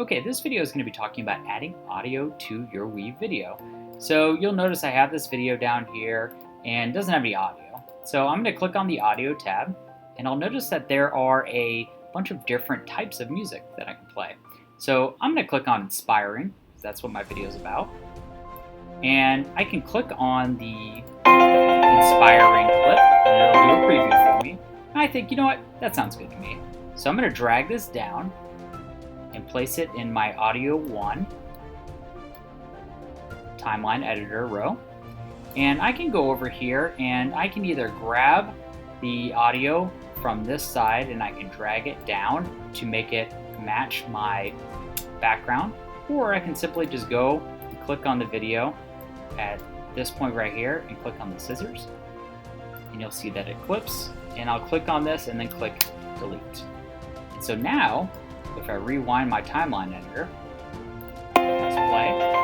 Okay, this video is going to be talking about adding audio to your WeVideo. So you'll notice I have this video down here and it doesn't have any audio. So I'm going to click on the audio tab and I'll notice that there are a bunch of different types of music that I can play. So I'm going to click on inspiring, because that's what my video is about. And I can click on the inspiring clip and it'll do a preview for me. And I think, you know what, that sounds good to me. So I'm going to drag this down and place it in my Audio 1 timeline editor row. And I can go over here and I can either grab the audio from this side and I can drag it down to make it match my background, or I can simply just go and click on the video at this point right here and click on the scissors and you'll see that it clips, and I'll click on this and then click delete. And so now if I rewind my timeline editor, let's play.